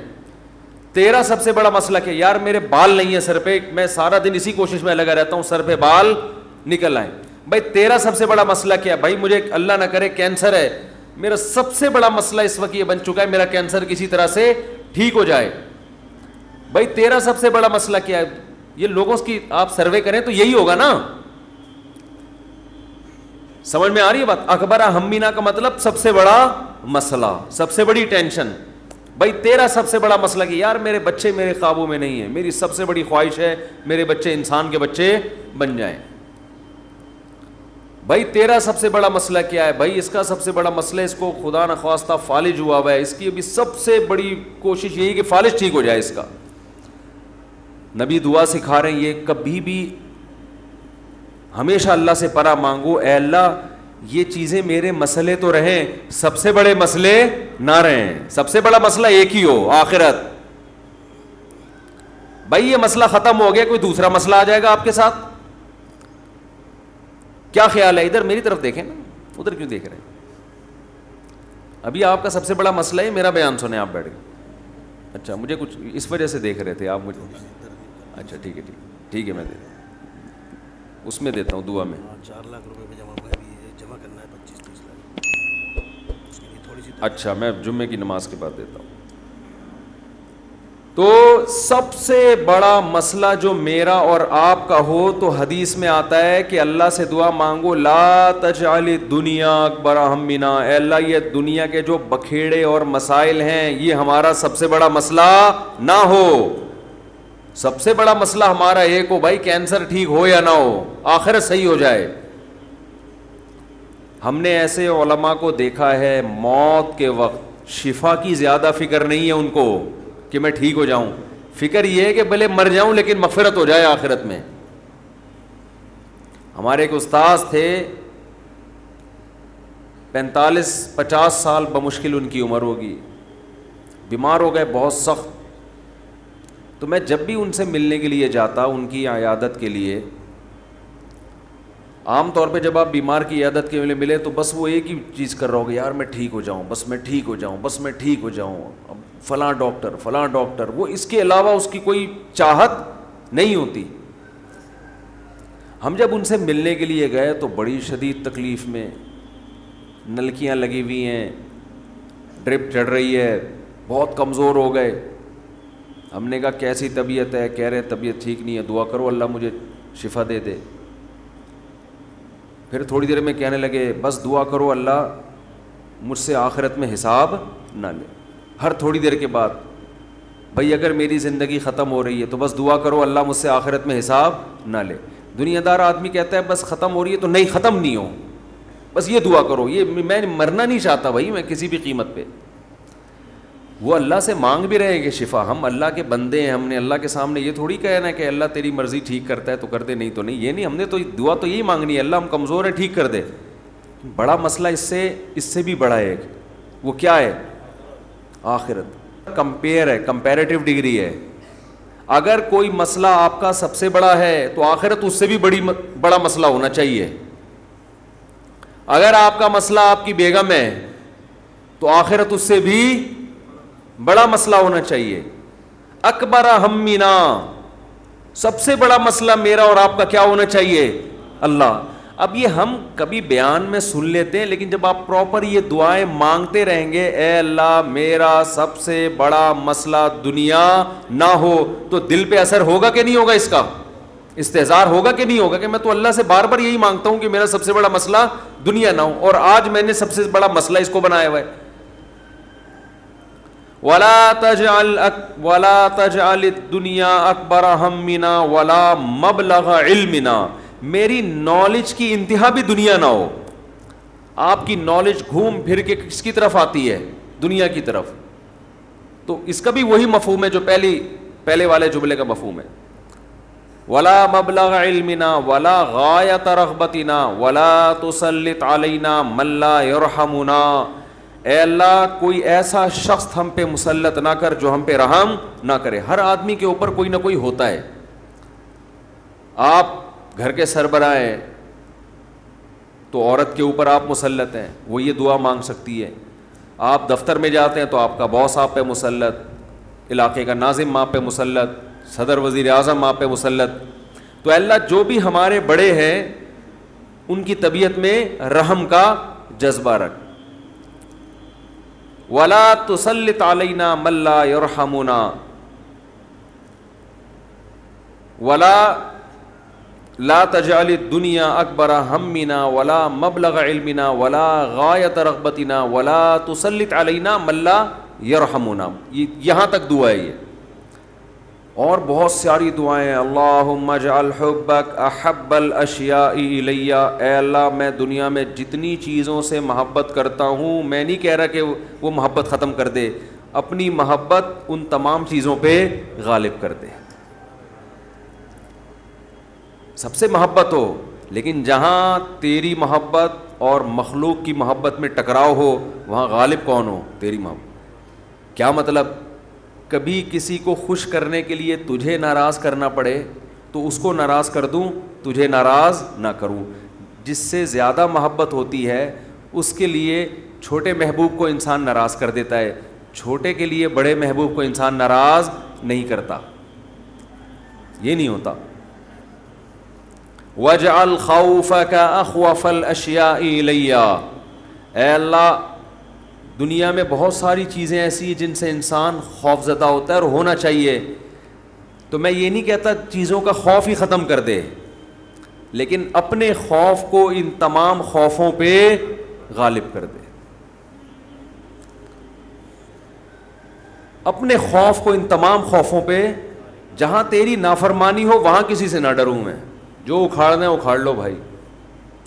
تیرا سب سے بڑا مسئلہ کیا, یار میرے بال نہیں ہیں سر پہ, میں سارا دن اسی کوشش میں لگا رہتا ہوں سر پہ بال نکل آئیں. بھائی تیرا سب سے بڑا مسئلہ کیا, بھائی مجھے اللہ نہ کرے کینسر ہے, میرا سب سے بڑا مسئلہ اس وقت یہ بن چکا ہے میرا کینسر کسی طرح سے ٹھیک ہو جائے. بھائی تیرا سب سے بڑا مسئلہ کیا ہے, یہ لوگوں کی آپ سروے کریں تو یہی ہوگا نا. سمجھ میں آ رہی ہے بات؟ اکبر ہمینا کا مطلب سب سے بڑا مسئلہ, سب سے بڑی ٹینشن. بھائی تیرا سب سے بڑا مسئلہ کہ یار میرے بچے میرے قابو میں نہیں ہیں, میری سب سے بڑی خواہش ہے میرے بچے انسان کے بچے بن جائیں. بھائی تیرا سب سے بڑا مسئلہ کیا ہے, بھائی اس کا سب سے بڑا مسئلہ اس کو خدا نخواستہ فالج ہوا ہوا ہے, اس کی ابھی سب سے بڑی کوشش یہی کہ فالج ٹھیک ہو جائے اس کا. نبی دعا سکھا رہے ہیں یہ کبھی بھی ہمیشہ اللہ سے پناہ مانگو، اے اللہ یہ چیزیں میرے مسئلے تو رہیں، سب سے بڑے مسئلے نہ رہیں، سب سے بڑا مسئلہ ایک ہی ہو، آخرت۔ بھائی یہ مسئلہ ختم ہو گیا، کوئی دوسرا مسئلہ آ جائے گا آپ کے ساتھ، کیا خیال ہے؟ ادھر میری طرف دیکھیں نا، ادھر کیوں دیکھ رہے ہیں؟ ابھی آپ کا سب سے بڑا مسئلہ ہے میرا بیان سنیں آپ بیٹھ گئے، اچھا مجھے کچھ اس وجہ سے دیکھ رہے تھے آپ مجھے، اچھا ٹھیک ہے ٹھیک ہے، میں اس میں دیتا ہوں دعا میں۔ 4 لاکھ روپے جمع کرنا ہے، 25-30 لاکھ، اس کے لیے تھوڑی سی اچھا میں جمعے کی نماز کے بعد دیتا ہوں۔ تو سب سے بڑا مسئلہ جو میرا اور آپ کا ہو تو حدیث میں آتا ہے کہ اللہ سے دعا مانگو، لا تجعل الدنیا اکبر ہمنا، اے اللہ یہ دنیا کے جو بکھیڑے اور مسائل ہیں یہ ہمارا سب سے بڑا مسئلہ نہ ہو۔ سب سے بڑا مسئلہ ہمارا ایک ہو، بھائی کینسر ٹھیک ہو یا نہ ہو، آخرت صحیح ہو جائے۔ ہم نے ایسے علماء کو دیکھا ہے موت کے وقت شفا کی زیادہ فکر نہیں ہے ان کو کہ میں ٹھیک ہو جاؤں، فکر یہ ہے کہ بھلے مر جاؤں لیکن مغفرت ہو جائے آخرت میں۔ ہمارے ایک استاذ تھے 45-50 سال بمشکل ان کی عمر ہوگی، بیمار ہو گئے بہت سخت۔ تو میں جب بھی ان سے ملنے کے لیے جاتا ان کی عیادت کے لیے، عام طور پہ جب آپ بیمار کی عیادت کے لیے ملے تو بس وہ ایک ہی چیز کر رہا ہوگا، یار میں ٹھیک ہو جاؤں، بس میں ٹھیک ہو جاؤں، بس میں ٹھیک ہو جاؤں، اب فلاں ڈاکٹر، وہ اس کے علاوہ اس کی کوئی چاہت نہیں ہوتی۔ ہم جب ان سے ملنے کے لیے گئے تو بڑی شدید تکلیف میں، نلکیاں لگی ہوئی ہیں، ڈرپ چڑھ رہی ہے، بہت کمزور ہو گئے۔ ہم نے کہا کیسی طبیعت ہے؟ کہہ رہے طبیعت ٹھیک نہیں ہے، دعا کرو اللہ مجھے شفا دے دے۔ پھر تھوڑی دیر میں کہنے لگے بس دعا کرو اللہ مجھ سے آخرت میں حساب نہ لے۔ ہر تھوڑی دیر کے بعد، بھائی اگر میری زندگی ختم ہو رہی ہے تو بس دعا کرو اللہ مجھ سے آخرت میں حساب نہ لے۔ دنیا دار آدمی کہتا ہے بس ختم ہو رہی ہے تو نہیں، ختم نہیں ہو، بس یہ دعا کرو، یہ میں مرنا نہیں چاہتا بھائی میں کسی بھی قیمت پہ۔ وہ اللہ سے مانگ بھی رہے کہ شفا، ہم اللہ کے بندے ہیں، ہم نے اللہ کے سامنے یہ تھوڑی کہنا ہے کہ اللہ تیری مرضی ٹھیک کرتا ہے تو کر دے، نہیں تو نہیں، یہ نہیں، ہم نے تو دعا تو یہی مانگنی ہے اللہ ہم کمزور ہیں ٹھیک کر دے۔ بڑا مسئلہ اس سے بھی بڑا ہے ایک، وہ کیا ہے؟ آخرت۔ کمپیئر ہے، کمپیریٹیو ڈگری ہے۔ اگر کوئی مسئلہ آپ کا سب سے بڑا ہے تو آخرت اس سے بھی بڑا مسئلہ ہونا چاہیے۔ اگر آپ کا مسئلہ آپ کی بیگم ہے تو آخرت اس سے بھی بڑا مسئلہ ہونا چاہیے۔ اکبر ہمنا، سب سے بڑا مسئلہ میرا اور آپ کا کیا ہونا چاہیے؟ اللہ۔ اب یہ ہم کبھی بیان میں سن لیتے ہیں لیکن جب آپ پراپر یہ دعائیں مانگتے رہیں گے، اے اللہ میرا سب سے بڑا مسئلہ دنیا نہ ہو، تو دل پہ اثر ہوگا کہ نہیں ہوگا؟ اس کا استحضار ہوگا کہ نہیں ہوگا کہ میں تو اللہ سے بار بار یہی مانگتا ہوں کہ میرا سب سے بڑا مسئلہ دنیا نہ ہو، اور آج میں نے سب سے بڑا مسئلہ اس کو بنایا ہوا ہے۔ وَلَا تَجْعَلِ الدُّنْيَا أَكْبَرَ هَمِّنَا وَلَا مَبْلَغَ عِلْمِنَا، میری نالج کی انتہا بھی دنیا نہ ہو۔ آپ کی نالج گھوم پھر کے کس کی طرف آتی ہے؟ دنیا کی طرف۔ تو اس کا بھی وہی مفہوم ہے جو پہلے والے جملے کا مفہوم ہے۔ وَلَا مَبْلَغَ عِلْمِنَا وَلَا غَایَةَ رَغْبَتِنَا وَلَا تُسَلِّطْ عَلَيْنَا مَن لَّا يَرْحَمُنَا، اے اللہ کوئی ایسا شخص ہم پہ مسلط نہ کر جو ہم پہ رحم نہ کرے۔ ہر آدمی کے اوپر کوئی نہ کوئی ہوتا ہے۔ آپ گھر کے سربراہ ہیں تو عورت کے اوپر آپ مسلط ہیں، وہ یہ دعا مانگ سکتی ہے۔ آپ دفتر میں جاتے ہیں تو آپ کا باس آپ پہ مسلط، علاقے کا ناظم آپ پہ مسلط، صدر وزیر اعظم آپ پہ مسلط۔ تو اللہ جو بھی ہمارے بڑے ہیں ان کی طبیعت میں رحم کا جذبہ رکھ۔ وَلَا تُسَلِّطْ عَلَيْنَا مَن لَّا يَرْحَمُنَا وَلَا لا تجعل الدنیا اکبر ہمنا ولا مبلغ علمنا ولا غایت رغبتنا ولا تسلط علینا من لا یرحمنا۔ یہاں تک دعا ہے یہ، اور بہت ساری دعائیں ہیں۔ اللہم اجعل حبک احب الاشیاء الی، اے اللہ میں دنیا میں جتنی چیزوں سے محبت کرتا ہوں، میں نہیں کہہ رہا کہ وہ محبت ختم کر دے، اپنی محبت ان تمام چیزوں پہ غالب کر دے۔ سب سے محبت ہو، لیکن جہاں تیری محبت اور مخلوق کی محبت میں ٹکراؤ ہو وہاں غالب کون ہو؟ تیری محبت۔ کیا مطلب؟ کبھی کسی کو خوش کرنے کے لیے تجھے ناراض کرنا پڑے تو اس کو ناراض کر دوں، تجھے ناراض نہ کروں۔ جس سے زیادہ محبت ہوتی ہے اس کے لیے چھوٹے محبوب کو انسان ناراض کر دیتا ہے، چھوٹے کے لیے بڑے محبوب کو انسان ناراض نہیں کرتا، یہ نہیں ہوتا۔ وَاجْعَلْ خَوْفَكَ أَخْوَفَ الْأَشْيَاءِ إِلَيَّ، اے اللہ دنیا میں بہت ساری چیزیں ایسی ہیں جن سے انسان خوف زدہ ہوتا ہے اور ہونا چاہیے، تو میں یہ نہیں کہتا چیزوں کا خوف ہی ختم کر دے، لیکن اپنے خوف کو ان تمام خوفوں پہ غالب کر دے، اپنے خوف کو ان تمام خوفوں پہ، جہاں تیری نافرمانی ہو وہاں کسی سے نہ ڈروں میں، جو اکھاڑنا ہے اکھاڑ لو بھائی،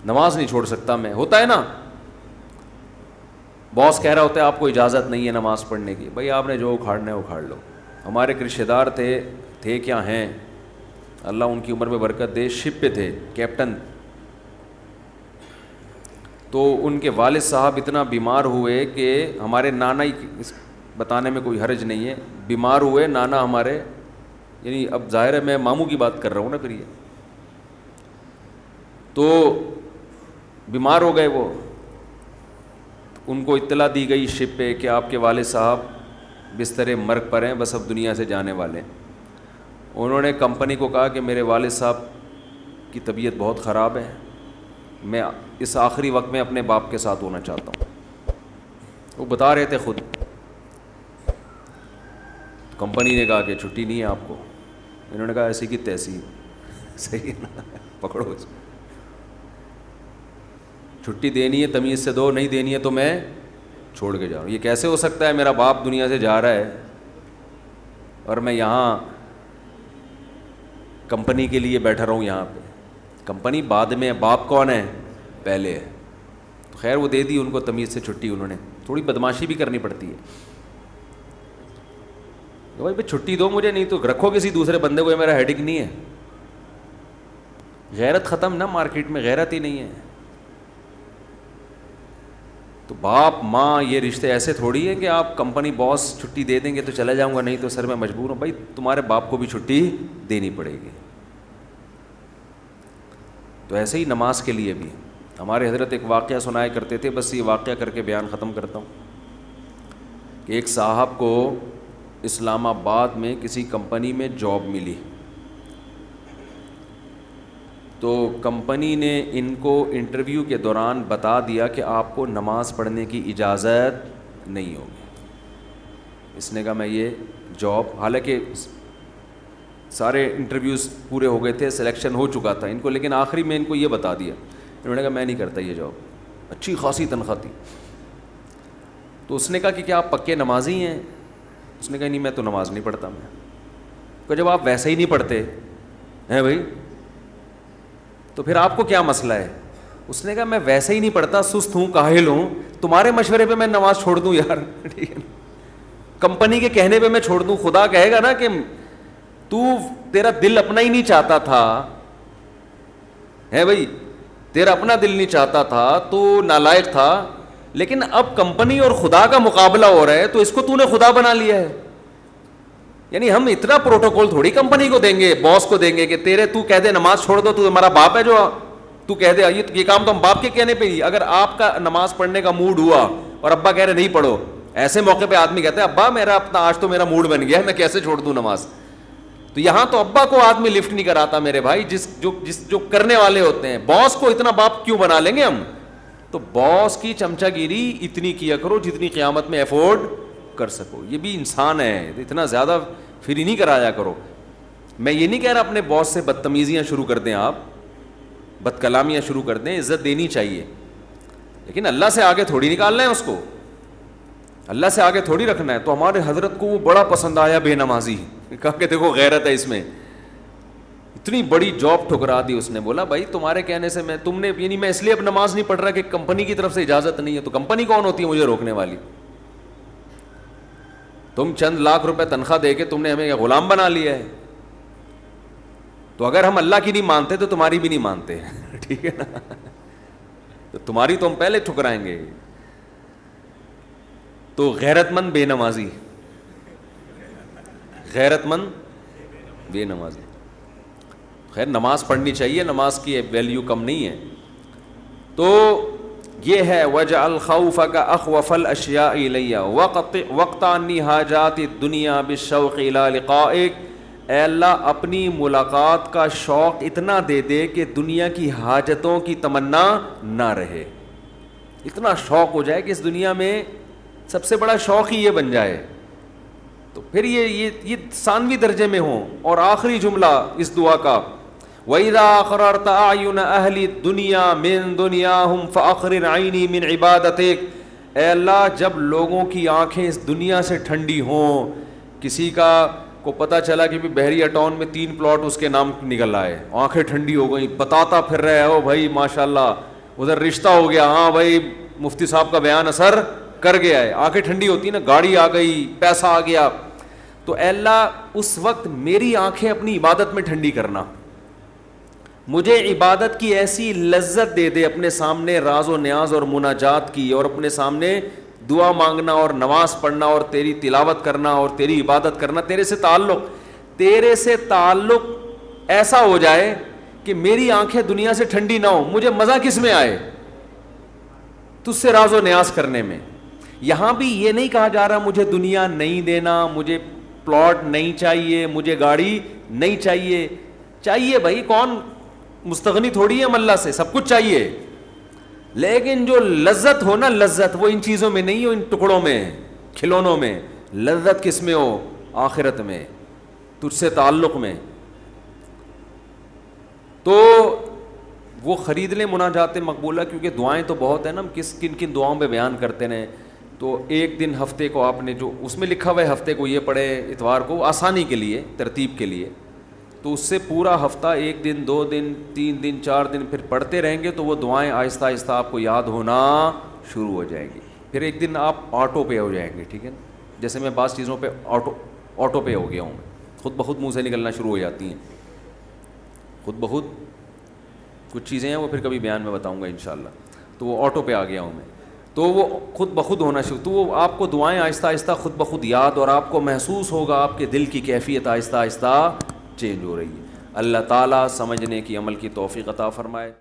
نماز نہیں چھوڑ سکتا میں، ہوتا ہے نا، باس کہہ رہا ہوتا ہے آپ کو اجازت نہیں ہے نماز پڑھنے کی، بھائی آپ نے جو اکھاڑنا ہے اکھاڑ لو۔ ہمارے ایک رشتہ دار تھے کیا ہیں، اللہ ان کی عمر میں برکت دے، شپ پہ تھے، کیپٹن، تو ان کے والد صاحب اتنا بیمار ہوئے کہ ہمارے نانا ہی، بتانے میں کوئی حرج نہیں ہے، بیمار ہوئے نانا ہمارے، یعنی اب ظاہر ہے میں ماموں کی بات کر رہا ہوں نا، پھر یہ تو بیمار ہو گئے، وہ ان کو اطلاع دی گئی شپ پہ کہ آپ کے والد صاحب بستر مرگ پر ہیں، بس اب دنیا سے جانے والے ہیں۔ انہوں نے کمپنی کو کہا کہ میرے والد صاحب کی طبیعت بہت خراب ہے، میں اس آخری وقت میں اپنے باپ کے ساتھ ہونا چاہتا ہوں۔ وہ بتا رہے تھے خود، کمپنی نے کہا کہ چھٹی نہیں ہے آپ کو، انہوں نے کہا ایسی کی تیسی، صحیح ہے نا، پکڑو، چھٹی دینی ہے تمیز سے دو، نہیں دینی ہے تو میں چھوڑ کے جاؤں۔ یہ کیسے ہو سکتا ہے؟ میرا باپ دنیا سے جا رہا ہے اور میں یہاں کمپنی کے لیے بیٹھا رہوں یہاں پہ، کمپنی بعد میں ہے، باپ کون ہے؟ پہلے ہے۔ تو خیر وہ دے دی ان کو تمیز سے چھٹی، انہوں نے تھوڑی بدماشی بھی کرنی پڑتی ہے، بھائی چھٹی دو مجھے، نہیں تو رکھو کسی دوسرے بندے کو، یہ میرا ہیڈک نہیں ہے۔ غیرت ختم نا، مارکیٹ میں غیرت ہی نہیں ہے۔ تو باپ ماں یہ رشتے ایسے تھوڑی ہے کہ آپ کمپنی باس چھٹی دے دیں گے تو چلا جاؤں گا، نہیں تو سر میں مجبور ہوں، بھائی تمہارے باپ کو بھی چھٹی دینی پڑے گی۔ تو ایسے ہی نماز کے لیے بھی ہمارے حضرت ایک واقعہ سنایا کرتے تھے، بس یہ واقعہ کر کے بیان ختم کرتا ہوں کہ ایک صاحب کو اسلام آباد میں کسی کمپنی میں جاب ملی، تو کمپنی نے ان کو انٹرویو کے دوران بتا دیا کہ آپ کو نماز پڑھنے کی اجازت نہیں ہوگی۔ اس نے کہا میں یہ جاب، حالانکہ سارے انٹرویوز پورے ہو گئے تھے، سلیکشن ہو چکا تھا ان کو، لیکن آخری میں ان کو یہ بتا دیا، انہوں نے کہا میں نہیں کرتا یہ جاب، اچھی خاصی تنخواہ تھی۔ تو اس نے کہا کہ کیا آپ پکے نمازی ہیں؟ اس نے کہا نہیں میں تو نماز نہیں پڑھتا۔ میں کہ جب آپ ویسے ہی نہیں پڑھتے ہیں بھائی تو پھر آپ کو کیا مسئلہ ہے؟ اس نے کہا میں ویسے ہی نہیں پڑھتا، سست ہوں، کاہل ہوں، تمہارے مشورے پہ میں نماز چھوڑ دوں یار؟ ٹھیک ہے، کمپنی کے کہنے پہ میں چھوڑ دوں؟ خدا کہے گا نا کہ تیرا دل اپنا ہی نہیں چاہتا تھا، ہے بھائی تیرا اپنا دل نہیں چاہتا تھا، تو نالائق تھا، لیکن اب کمپنی اور خدا کا مقابلہ ہو رہا ہے تو اس کو تو نے خدا بنا لیا ہے۔ یعنی ہم اتنا پروٹوکول تھوڑی کمپنی کو دیں گے، باس کو دیں گے کہ تو کہہ دے نماز چھوڑ دو، تو ہمارا باپ ہے جو تو کہہ دے یہ کام تو ہم باپ کے کہنے پہ ہی۔ اگر آپ کا نماز پڑھنے کا موڈ ہوا اور ابا کہہ رہے نہیں پڑھو، ایسے موقع پہ آدمی کہتا ہے ابا میرا اپنا آج تو میرا موڈ بن گیا ہے، میں کیسے چھوڑ دوں نماز؟ تو یہاں تو ابا کو آدمی لفٹ نہیں کراتا میرے بھائی، جو کرنے والے ہوتے ہیں۔ باس کو اتنا باپ کیوں بنا لیں گے ہم؟ تو باس کی چمچا گیری اتنی کیا کرو جتنی قیامت میں افورڈ کر سکو، یہ بھی انسان ہے، اتنا زیادہ فری نہیں کرایا کرو۔ میں یہ نہیں کہہ رہا اپنے باس سے بدتمیزیاں شروع کر دیں، آپ بد کلامیاں شروع کر دیں، عزت دینی چاہیے، لیکن اللہ سے آگے تھوڑی نکالنا ہے اس کو، اللہ سے آگے تھوڑی رکھنا ہے۔ تو ہمارے حضرت کو وہ بڑا پسند آیا بے نمازی، کہا کہ دیکھو غیرت ہے اس میں، اتنی بڑی جاب ٹھکرا دی اس نے۔ بولا بھائی تمہارے کہنے سے تم نے، یعنی میں اس لیے اب نماز نہیں پڑھ رہا کہ کمپنی کی طرف سے اجازت نہیں ہے، تو کمپنی کون ہوتی ہے مجھے روکنے والی؟ تم چند لاکھ روپے تنخواہ دے کے تم نے ہمیں غلام بنا لیا ہے۔ تو اگر ہم اللہ کی نہیں مانتے تو تمہاری بھی نہیں مانتے ٹھیک ہے نا, تو تمہاری تو ہم پہلے ٹھکرائیں گے. تو غیرت مند بے نمازی, غیرت مند بے نمازی. خیر نماز پڑھنی چاہیے, نماز کی ویلیو کم نہیں ہے. تو یہ ہے وَجْعَلْ خَوْفَكَ أَخْوَفَ الْأَشْيَاءِ إِلَيَّ وَقْتَ عَنِّي حَاجَاتِ الدُّنْيَا بِالشَّوْقِ إِلَىٰ لِقَائِكَ. اے اللہ اپنی ملاقات کا شوق اتنا دے دے کہ دنیا کی حاجتوں کی تمنا نہ رہے. اتنا شوق ہو جائے کہ اس دنیا میں سب سے بڑا شوق ہی یہ بن جائے. تو پھر یہ ثانوی درجے میں ہوں. اور آخری جملہ اس دعا کا وَإِذَا أَقْرَرْتَ أَعْيُنَ أَهْلِ الدُّنْيَا مِن دُنْيَاهُمْ فَأَقْرِرْ عَيْنِي مِنْ عِبَادَتِكَ. اے اللہ جب لوگوں کی آنکھیں اس دنیا سے ٹھنڈی ہوں, کسی کا کو پتہ چلا کہ بحریہ ٹاؤن میں 3 پلاٹ اس کے نام نکل آئے, آنکھیں ٹھنڈی ہو گئیں, بتاتا پھر رہے ہو بھائی ماشاءاللہ ادھر رشتہ ہو گیا, ہاں بھائی مفتی صاحب کا بیان اثر کر گیا ہے, آنکھیں ٹھنڈی ہوتی نا, گاڑی آ گئی, پیسہ آ گیا. تو اے اللہ اس وقت میری آنکھیں اپنی عبادت میں ٹھنڈی کرنا, مجھے عبادت کی ایسی لذت دے دے اپنے سامنے راز و نیاز اور مناجات کی, اور اپنے سامنے دعا مانگنا اور نماز پڑھنا اور تیری تلاوت کرنا اور تیری عبادت کرنا, تیرے سے تعلق ایسا ہو جائے کہ میری آنکھیں دنیا سے ٹھنڈی نہ ہو. مجھے مزہ کس میں آئے؟ تجھ سے راز و نیاز کرنے میں. یہاں بھی یہ نہیں کہا جا رہا مجھے دنیا نہیں دینا, مجھے پلاٹ نہیں چاہیے, مجھے گاڑی نہیں چاہیے. چاہیے بھائی, کون مستغنی تھوڑی ہے ہم اللہ سے, سب کچھ چاہیے. لیکن جو لذت ہو نا, لذت وہ ان چیزوں میں نہیں ہو, ان ٹکڑوں میں, کھلونوں میں. لذت کس میں ہو؟ آخرت میں, تجھ سے تعلق میں. تو وہ خرید لیں مناجات مقبولہ, کیونکہ دعائیں تو بہت ہیں نا, ہم کن کن دعاؤں پہ بیان کرتے رہیں. تو ایک دن ہفتے کو آپ نے جو اس میں لکھا ہوا ہے ہفتے کو یہ پڑھے, اتوار کو, آسانی کے لیے, ترتیب کے لیے. تو اس سے پورا ہفتہ 1 دن 2 دن 3 دن 4 دن پھر پڑھتے رہیں گے تو وہ دعائیں آہستہ آہستہ آپ کو یاد ہونا شروع ہو جائیں گی. پھر ایک دن آپ آٹو پہ ہو جائیں گے, ٹھیک ہے نا. جیسے میں بعض چیزوں پہ آٹو پہ ہو گیا ہوں, خود بخود منہ سے نکلنا شروع ہو جاتی ہیں, خود بخود. کچھ چیزیں ہیں وہ پھر کبھی بیان میں بتاؤں گا انشاءاللہ. تو وہ آٹو پہ آ گیا ہوں میں, تو وہ خود بخود ہونا شروع. تو وہ آپ کو دعائیں آہستہ آہستہ خود بخود یاد, اور آپ کو محسوس ہوگا آپ کے دل کی کیفیت آہستہ آہستہ چینج ہو رہی ہے. اللہ تعالیٰ سمجھنے کی عمل کی توفیق عطا فرمائے.